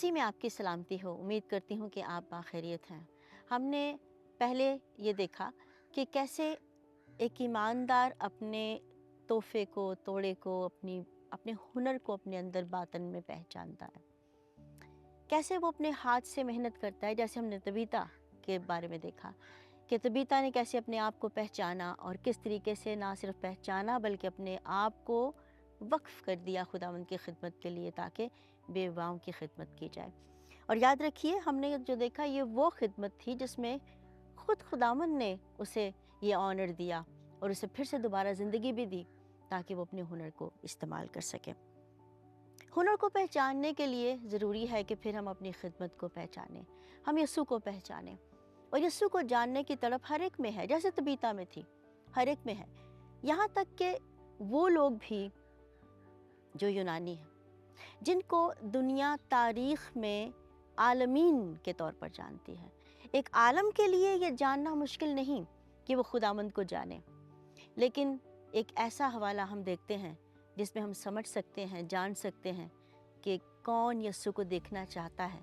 مسیح میں آپ کی سلامتی ہو۔ امید کرتی ہوں کہ آپ باخیریت ہیں۔ ہم نے پہلے یہ دیکھا کہ کیسے ایک ایماندار اپنے تحفے کو، توڑے کو، اپنے ہنر کو اپنے اندر باطن میں پہچانتا ہے، کیسے وہ اپنے ہاتھ سے محنت کرتا ہے۔ جیسے ہم نے طبیطہ کے بارے میں دیکھا کہ طبیطہ نے کیسے اپنے آپ کو پہچانا اور کس طریقے سے نہ صرف پہچانا بلکہ اپنے آپ کو وقف کر دیا خداوند کی خدمت کے لیے تاکہ بیواؤں کی خدمت کی جائے۔ اور یاد رکھیے ہم نے جو دیکھا یہ وہ خدمت تھی جس میں خود خداوند نے اسے یہ آنر دیا اور اسے پھر سے دوبارہ زندگی بھی دی تاکہ وہ اپنے ہنر کو استعمال کر سکے۔ ہنر کو پہچاننے کے لیے ضروری ہے کہ پھر ہم اپنی خدمت کو پہچانیں، ہم یسوع کو پہچانیں، اور یسوع کو جاننے کی طلب ہر ایک میں ہے، جیسے طبیطہ میں تھی، ہر ایک میں ہے، یہاں تک کہ وہ لوگ بھی جو یونانی ہیں جن کو دنیا تاریخ میں عالمین کے طور پر جانتی ہے۔ ایک عالم کے لیے یہ جاننا مشکل نہیں کہ وہ خداوند کو جانے، لیکن ایک ایسا حوالہ ہم دیکھتے ہیں جس میں ہم سمجھ سکتے ہیں، جان سکتے ہیں کہ کون یسوع کو دیکھنا چاہتا ہے،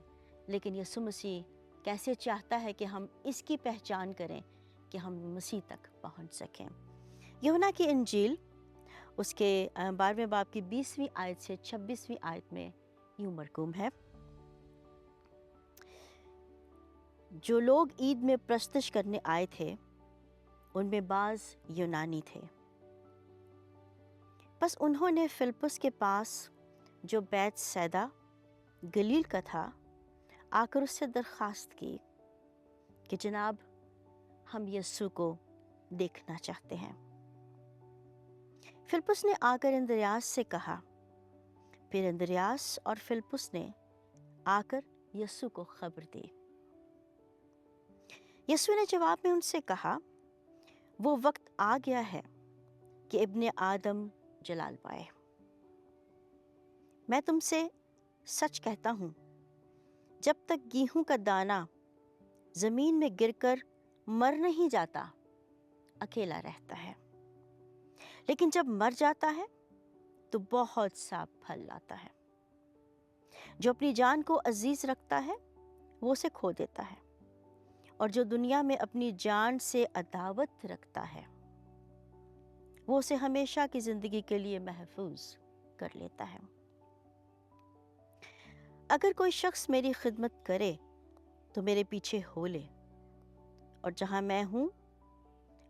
لیکن یسوع مسیح کیسے چاہتا ہے کہ ہم اس کی پہچان کریں کہ ہم مسیح تک پہنچ سکیں۔ یوحنا کی انجیل اس کے 12ویں باب کی 20ویں آیت سے 26ویں آیت میں یوں مرقوم ہے، جو لوگ عید میں پرستش کرنے آئے تھے ان میں بعض یونانی تھے، پس انہوں نے فلپس کے پاس جو بیت سیدا گلیل کا تھا آ کر اس سے درخواست کی کہ جناب ہم یسوع کو دیکھنا چاہتے ہیں۔ فلپس نے آ کر اندریاس سے کہا، پھر اندریاس اور فلپس نے آ کر یسوع کو خبر دی۔ یسوع نے جواب میں ان سے کہا، وہ وقت آ گیا ہے کہ ابن آدم جلال پائے۔ میں تم سے سچ کہتا ہوں، جب تک گیہوں کا دانہ زمین میں گر کر مر نہیں جاتا اکیلا رہتا ہے، لیکن جب مر جاتا ہے تو بہت سا پھل لاتا ہے۔ جو اپنی جان کو عزیز رکھتا ہے وہ اسے کھو دیتا ہے، اور جو دنیا میں اپنی جان سے عداوت رکھتا ہے وہ اسے ہمیشہ کی زندگی کے لیے محفوظ کر لیتا ہے۔ اگر کوئی شخص میری خدمت کرے تو میرے پیچھے ہو لے، اور جہاں میں ہوں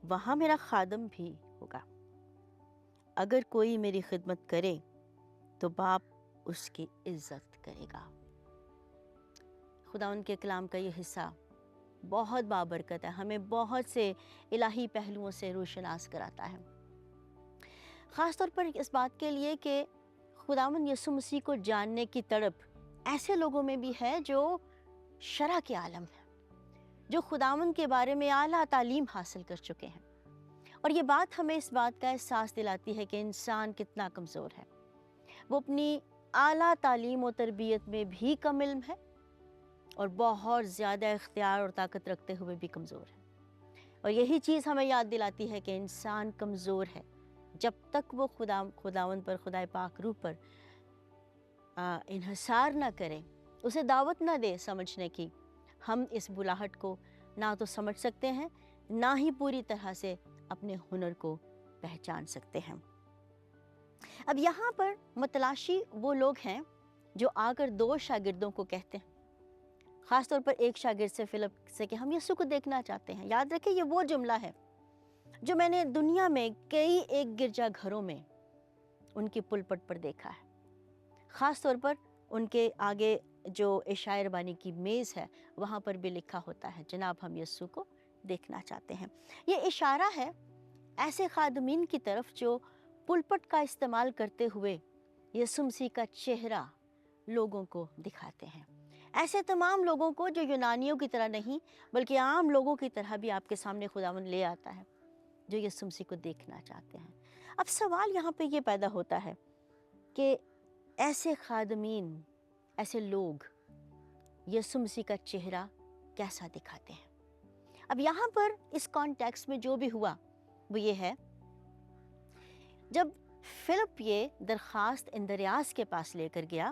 وہاں میرا خادم بھی ہوگا۔ اگر کوئی میری خدمت کرے تو باپ اس کی عزت کرے گا۔ خدا ان کے کلام کا یہ حصہ بہت بابرکت ہے، ہمیں بہت سے الہی پہلوؤں سے روشناس کراتا ہے، خاص طور پر اس بات کے لیے کہ خداوند یسوع مسیح کو جاننے کی تڑپ ایسے لوگوں میں بھی ہے جو شرع کے عالم ہیں، جو خداوند کے بارے میں اعلیٰ تعلیم حاصل کر چکے ہیں، اور یہ بات ہمیں اس بات کا احساس دلاتی ہے کہ انسان کتنا کمزور ہے۔ وہ اپنی اعلیٰ تعلیم و تربیت میں بھی کم علم ہے اور بہت زیادہ اختیار اور طاقت رکھتے ہوئے بھی کمزور ہے، اور یہی چیز ہمیں یاد دلاتی ہے کہ انسان کمزور ہے جب تک وہ خداوند پر، خدائے پاک روح پر انحصار نہ کرے، اسے دعوت نہ دے سمجھنے کی۔ ہم اس بلاہٹ کو نہ تو سمجھ سکتے ہیں، نہ ہی پوری طرح سے اپنے ہنر کو پہچان سکتے ہیں۔ اب یہاں پر متلاشی وہ لوگ ہیں جو آ کر دو شاگردوں کو کہتے ہیں، خاص طور پر ایک شاگرد سے، فلپ سے، کہ ہم یسوع کو دیکھنا چاہتے ہیں۔ یاد رکھیں یہ وہ جملہ ہے جو میں نے دنیا میں کئی ایک گرجا گھروں میں ان کی پلپٹ پر دیکھا ہے، خاص طور پر ان کے آگے جو عشاء ربانی کی میز ہے وہاں پر بھی لکھا ہوتا ہے، جناب ہم یسوع کو دیکھنا چاہتے ہیں۔ یہ اشارہ ہے ایسے خادمین کی طرف جو پلپٹ کا استعمال کرتے ہوئے یسوع مسیح کا چہرہ لوگوں کو دکھاتے ہیں، ایسے تمام لوگوں کو جو یونانیوں کی طرح نہیں بلکہ عام لوگوں کی طرح بھی آپ کے سامنے خداوند لے آتا ہے، جو یسوع مسیح کو دیکھنا چاہتے ہیں۔ اب سوال یہاں پہ یہ پیدا ہوتا ہے کہ ایسے خادمین، ایسے لوگ یسوع مسیح کا چہرہ کیسا دکھاتے ہیں؟ اب یہاں پر اس کانٹیکس میں جو بھی ہوا وہ یہ ہے، جب فلپ یہ درخواست اندریاس کے پاس لے کر گیا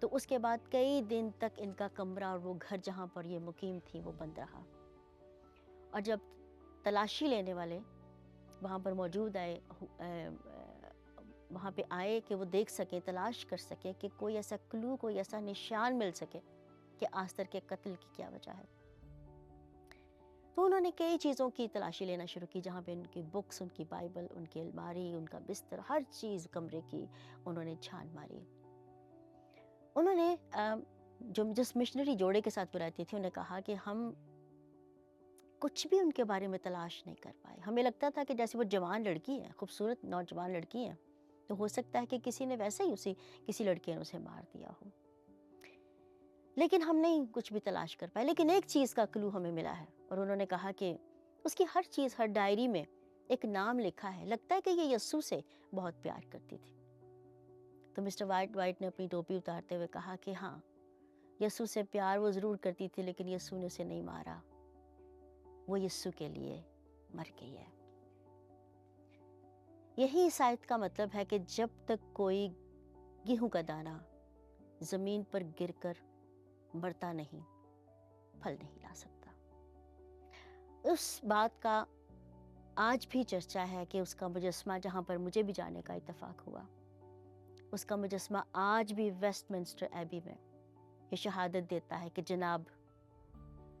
تو اس کے بعد کئی دن تک ان کا کمرہ اور وہ گھر جہاں پر یہ مقیم تھی وہ بند رہا، اور جب تلاشی لینے والے وہاں پر موجود وہاں پہ آئے کہ وہ دیکھ سکیں، تلاش کر سکیں کہ کوئی ایسا کلو، کوئی ایسا نشان مل سکے کہ آستر کے قتل کی کیا وجہ ہے، تو انہوں نے کئی چیزوں کی تلاشی لینا شروع کی، جہاں پہ ان کی بکس، ان کی بائبل، ان کی الماری، ان کا بستر، ہر چیز کمرے کی انہوں نے چھان ماری۔ انہوں نے جس مشنری جوڑے کے ساتھ وہ رہتی تھی، انہیں کہا کہ ہم کچھ بھی ان کے بارے میں تلاش نہیں کر پائے۔ ہمیں لگتا تھا کہ جیسے وہ جوان لڑکی ہے، خوبصورت نوجوان لڑکی ہے، تو ہو سکتا ہے کہ کسی نے ویسے ہی کسی لڑکے نے اسے مار دیا ہو، لیکن ہم نہیں کچھ بھی تلاش کر پائے۔ لیکن ایک چیز کا کلو ہمیں ملا ہے، اور انہوں نے کہا کہ اس کی ہر چیز، ہر ڈائری میں ایک نام لکھا ہے، لگتا ہے کہ یہ یسوع سے بہت پیار کرتی تھی۔ تو مسٹر وائٹ نے اپنی ٹوپی اتارتے ہوئے کہا کہ ہاں، یسوع سے پیار وہ ضرور کرتی تھی، لیکن یسوع نے اسے نہیں مارا، وہ یسوع کے لیے مر گئی ہے۔ یہی اس آیت کا مطلب ہے کہ جب تک کوئی گیہوں کا دانہ زمین پر گر کر مرتا نہیں، پھل نہیں لا سکتا۔ اس بات کا آج بھی چرچا ہے کہ اس کا مجسمہ، جہاں پر مجھے بھی جانے کا اتفاق ہوا، اس کا مجسمہ آج بھی ویسٹ منسٹر ایبی میں یہ شہادت دیتا ہے کہ جناب،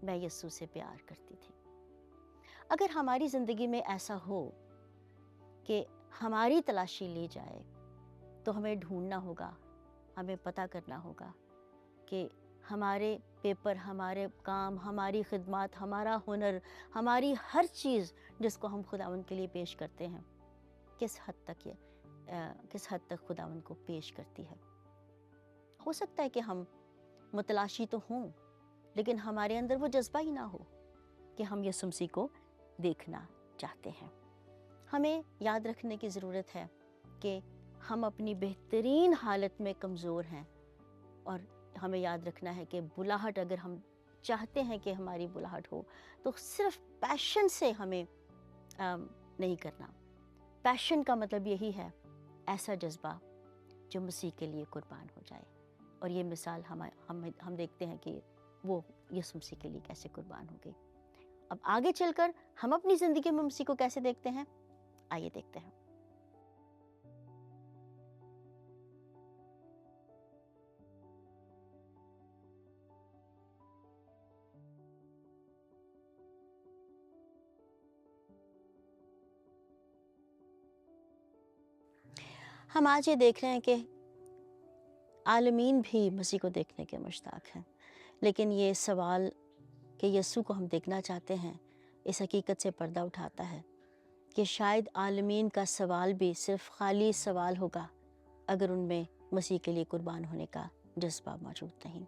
میں یسوع سے پیار کرتی تھی۔ اگر ہماری زندگی میں ایسا ہو کہ ہماری تلاشی لی جائے، تو ہمیں ڈھونڈنا ہوگا، ہمیں پتہ کرنا ہوگا کہ ہمارے پیپر، ہمارے کام، ہماری خدمات، ہمارا ہنر، ہماری ہر چیز جس کو ہم خداوند کے لیے پیش کرتے ہیں، کس حد تک خداوند کو پیش کرتی ہے۔ ہو سکتا ہے کہ ہم متلاشی تو ہوں، لیکن ہمارے اندر وہ جذبہ ہی نہ ہو کہ ہم یسوع مسیح کو دیکھنا چاہتے ہیں۔ ہمیں یاد رکھنے کی ضرورت ہے کہ ہم اپنی بہترین حالت میں کمزور ہیں، اور ہمیں یاد رکھنا ہے کہ بلاہٹ، اگر ہم چاہتے ہیں کہ ہماری بلاہٹ ہو، تو صرف پیشن سے ہمیں نہیں کرنا۔ پیشن کا مطلب یہی ہے، ایسا جذبہ جو مسیح کے لیے قربان ہو جائے، اور یہ مثال ہم دیکھتے ہیں کہ وہ یسوع مسیح کے لیے کیسے قربان ہو گئی۔ اب آگے چل کر ہم اپنی زندگی میں مسیح کو کیسے دیکھتے ہیں، آئیے دیکھتے ہیں۔ ہم آج یہ دیکھ رہے ہیں کہ عالمین بھی مسیح کو دیکھنے کے مشتاق ہیں، لیکن یہ سوال کہ یسوع کو ہم دیکھنا چاہتے ہیں، اس حقیقت سے پردہ اٹھاتا ہے کہ شاید عالمین کا سوال بھی صرف خالی سوال ہوگا اگر ان میں مسیح کے لیے قربان ہونے کا جذبہ موجود نہیں۔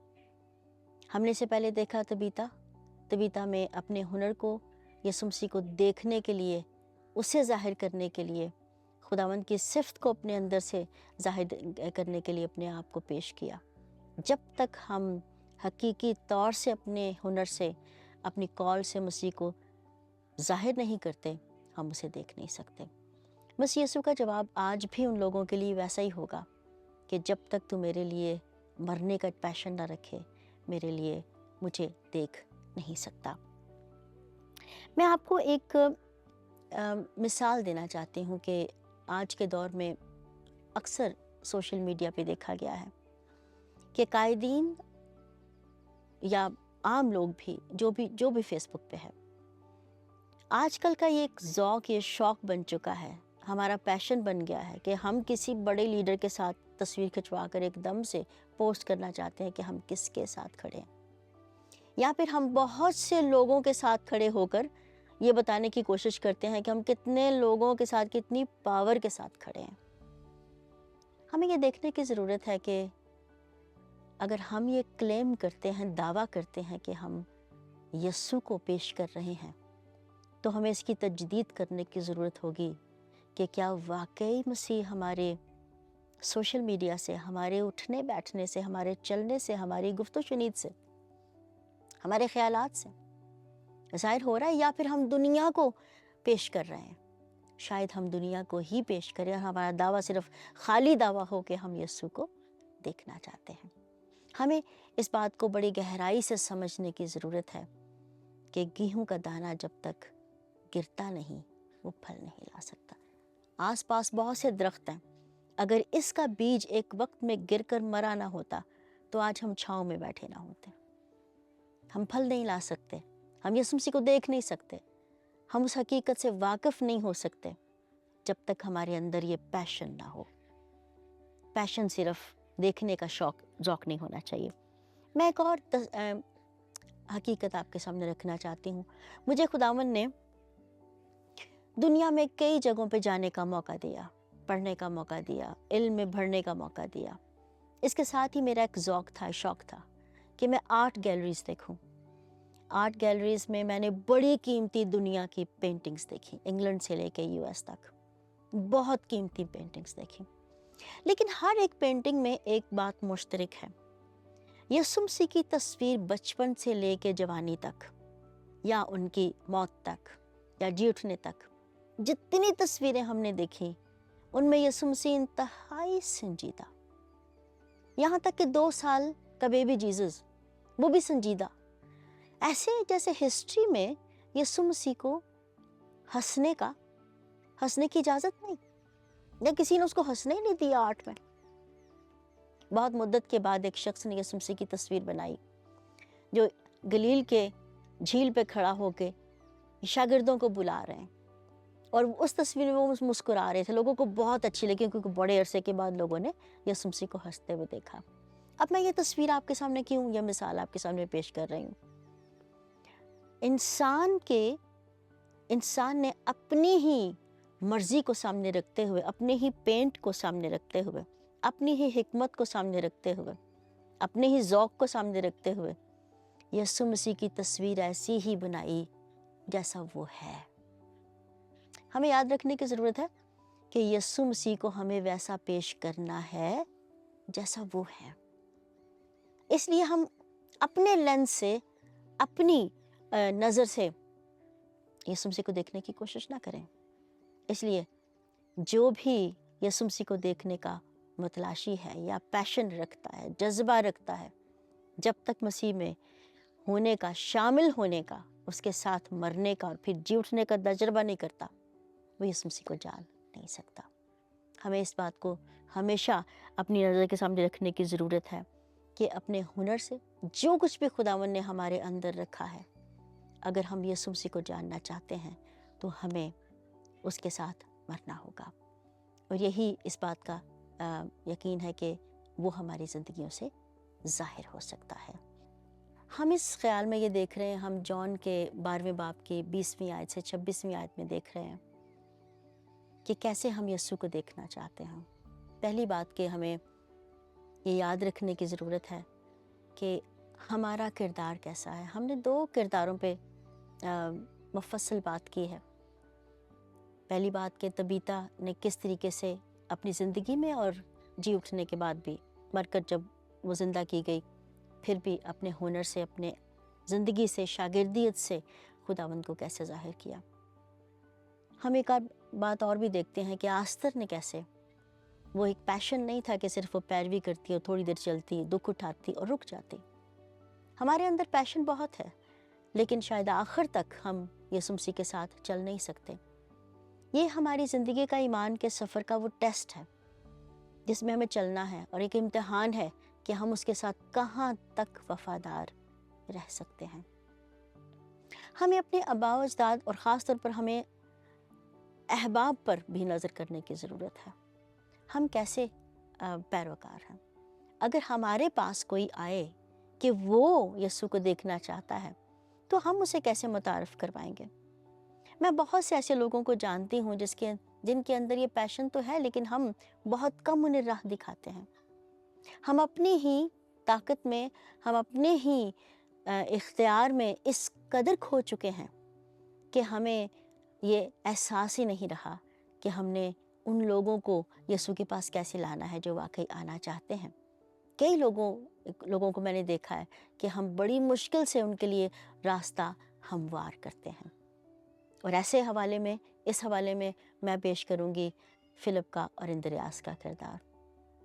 ہم نے اسے پہلے دیکھا طبیطہ میں اپنے ہنر کو یسوع مسیح کو دیکھنے کے لیے، اسے ظاہر کرنے کے لیے، خداوند کی صفت کو اپنے اندر سے ظاہر کرنے کے لیے اپنے آپ کو پیش کیا۔ جب تک ہم حقیقی طور سے اپنے ہنر سے، اپنی کال سے مسیح کو ظاہر نہیں کرتے، ہم اسے دیکھ نہیں سکتے۔ مسیح یسوع کا جواب آج بھی ان لوگوں کے لیے ویسا ہی ہوگا کہ جب تک تو میرے لیے مرنے کا پیشن نہ رکھے، میرے لیے مجھے دیکھ نہیں سکتا۔ میں آپ کو ایک مثال دینا چاہتی ہوں کہ آج کے دور میں اکثر سوشل میڈیا پہ دیکھا گیا ہے کہ قائدین یا عام لوگ بھی جو بھی فیس بک پہ ہے، آج کل کا یہ ایک ذوق، یہ شوق بن چکا ہے، ہمارا پیشن بن گیا ہے کہ ہم کسی بڑے لیڈر کے ساتھ تصویر کھنچوا کر ایک دم سے پوسٹ کرنا چاہتے ہیں کہ ہم کس کے ساتھ کھڑے ہیں، یا پھر ہم بہت سے لوگوں کے ساتھ کھڑے ہو کر یہ بتانے کی کوشش کرتے ہیں کہ ہم کتنے لوگوں کے ساتھ، کتنی پاور کے ساتھ کھڑے ہیں۔ ہمیں یہ دیکھنے کی ضرورت ہے کہ اگر ہم یہ کلیم کرتے ہیں، دعویٰ کرتے ہیں کہ ہم یسوع کو پیش کر رہے ہیں، تو ہمیں اس کی تجدید کرنے کی ضرورت ہوگی کہ کیا واقعی مسیح ہمارے سوشل میڈیا سے، ہمارے اٹھنے بیٹھنے سے، ہمارے چلنے سے، ہماری گفت و شنید سے، ہمارے خیالات سے ظاہر ہو رہا ہے، یا پھر ہم دنیا کو پیش کر رہے ہیں۔ شاید ہم دنیا کو ہی پیش کریں اور ہمارا دعویٰ صرف خالی دعویٰ ہو کہ ہم یسوع کو دیکھنا چاہتے ہیں۔ ہمیں اس بات کو بڑی گہرائی سے سمجھنے کی ضرورت ہے کہ گیہوں کا دانہ جب تک گرتا نہیں وہ پھل نہیں لا سکتا۔ آس پاس بہت سے درخت ہیں، اگر اس کا بیج ایک وقت میں گر کر مرا نہ ہوتا تو آج ہم چھاؤں میں بیٹھے نہ ہوتے۔ ہم پھل نہیں لا سکتے، ہم یسوع مسیح کو دیکھ نہیں سکتے، ہم اس حقیقت سے واقف نہیں ہو سکتے جب تک ہمارے اندر یہ پیشن نہ ہو۔ پیشن صرف دیکھنے کا ذوق نہیں ہونا چاہیے۔ میں ایک اور حقیقت آپ کے سامنے رکھنا چاہتی ہوں۔ مجھے خداوند نے دنیا میں کئی جگہوں پہ جانے کا موقع دیا، پڑھنے کا موقع دیا، علم میں بڑھنے کا موقع دیا۔ اس کے ساتھ ہی میرا ایک شوق تھا کہ میں آرٹ گیلریز دیکھوں۔ آرٹ گیلریز میں میں نے بڑی قیمتی دنیا کی پینٹنگز دیکھی، انگلینڈ سے لے کے US تک بہت قیمتی پینٹنگز دیکھی۔ لیکن ہر ایک پینٹنگ میں ایک بات مشترک ہے، یسوع مسیح کی تصویر بچپن سے لے کے جوانی تک، یا ان کی موت تک، یا جی اٹھنے تک، جتنی تصویریں ہم نے دیکھی ان میں یسوع مسیح انتہائی سنجیدہ، یہاں تک کہ 2 سال کا بیبی جیزس وہ بھی سنجیدہ، ایسے جیسے ہسٹری میں یسوع مسیح کو ہنسنے کی اجازت نہیں، یا کسی نے اس کو ہنسنے ہی نہیں دیا آرٹ میں۔ بہت مدت کے بعد ایک شخص نے یسوع مسیح کی تصویر بنائی جو گلیل کے جھیل پہ کھڑا ہو کے شاگردوں کو بلا رہے ہیں، اور اس تصویر میں وہ مسکرا رہے تھے، لوگوں کو بہت اچھی لگی کیونکہ بڑے عرصے کے بعد لوگوں نے یسوع مسیح کو ہنستے ہوئے دیکھا۔ اب میں یہ تصویر آپ کے سامنے کیوں، یہ مثال آپ کے سامنے پیش کر رہی ہوں۔ انسان نے اپنی ہی مرضی کو سامنے رکھتے ہوئے، اپنے ہی پینٹ کو سامنے رکھتے ہوئے، اپنی ہی حکمت کو سامنے رکھتے ہوئے، اپنے ہی ذوق کو سامنے رکھتے ہوئے یسوع مسیح کی تصویر ایسی ہی بنائی جیسا وہ ہے۔ ہمیں یاد رکھنے کی ضرورت ہے کہ یسوع مسیح کو ہمیں ویسا پیش کرنا ہے جیسا وہ ہے۔ اس لیے ہم اپنے لینس سے، اپنی نظر سے یسوع مسیح کو دیکھنے کی کوشش نہ کریں۔ اس لیے جو بھی یسوع مسیح کو دیکھنے کا متلاشی ہے یا پیشن رکھتا ہے، جذبہ رکھتا ہے، جب تک مسیح میں ہونے کا، شامل ہونے کا، اس کے ساتھ مرنے کا اور پھر جی اٹھنے کا تجربہ نہیں کرتا، وہ یسوع مسیح کو جان نہیں سکتا۔ ہمیں اس بات کو ہمیشہ اپنی نظر کے سامنے رکھنے کی ضرورت ہے کہ اپنے ہنر سے جو کچھ بھی خداوند نے ہمارے اندر رکھا ہے، اگر ہم یسوع مسیح کو جاننا چاہتے ہیں تو ہمیں اس کے ساتھ مرنا ہوگا، اور یہی اس بات کا یقین ہے کہ وہ ہماری زندگیوں سے ظاہر ہو سکتا ہے۔ ہم اس خیال میں یہ دیکھ رہے ہیں، ہم جون کے 12ویں باب کی 20ویں آیت سے 26ویں آیت میں دیکھ رہے ہیں کہ کیسے ہم یسوع کو دیکھنا چاہتے ہیں۔ پہلی بات کہ ہمیں یہ یاد رکھنے کی ضرورت ہے کہ ہمارا کردار کیسا ہے۔ ہم نے 2 کرداروں پہ مفصل بات کی ہے۔ پہلی بات کہ طبیطہ نے کس طریقے سے اپنی زندگی میں اور جی اٹھنے کے بعد بھی، مر کر جب وہ زندہ کی گئی، پھر بھی اپنے ہنر سے، اپنے زندگی سے، شاگردیت سے خداوند کو کیسے ظاہر کیا۔ ہم ایک بات اور بھی دیکھتے ہیں کہ آستر نے کیسے، وہ ایک پیشن نہیں تھا کہ صرف وہ پیروی کرتی اور تھوڑی دیر چلتی، دکھ اٹھاتی اور رک جاتی۔ ہمارے اندر پیشن بہت ہے، لیکن شاید آخر تک ہم یسوع مسیح کے ساتھ چل نہیں سکتے۔ یہ ہماری زندگی کا، ایمان کے سفر کا وہ ٹیسٹ ہے جس میں ہمیں چلنا ہے، اور ایک امتحان ہے کہ ہم اس کے ساتھ کہاں تک وفادار رہ سکتے ہیں۔ ہمیں اپنے آباء و اجداد اور خاص طور پر ہمیں احباب پر بھی نظر کرنے کی ضرورت ہے۔ ہم کیسے پیروکار ہیں؟ اگر ہمارے پاس کوئی آئے کہ وہ یسوع کو دیکھنا چاہتا ہے تو ہم اسے کیسے متعارف کروائیں گے؟ میں بہت سے ایسے لوگوں کو جانتی ہوں جن کے اندر یہ پیشن تو ہے، لیکن ہم بہت کم انہیں راہ دکھاتے ہیں۔ ہم اپنی ہی طاقت میں، ہم اپنے ہی اختیار میں اس قدر کھو چکے ہیں کہ ہمیں یہ احساس ہی نہیں رہا کہ ہم نے ان لوگوں کو یسوع کے پاس کیسے لانا ہے جو واقعی آنا چاہتے ہیں۔ کئی لوگوں کو میں نے دیکھا ہے کہ ہم بڑی مشکل سے ان کے لیے راستہ ہموار کرتے ہیں، اور اس حوالے میں میں پیش کروں گی فلپ کا اور اندریاس کا کردار۔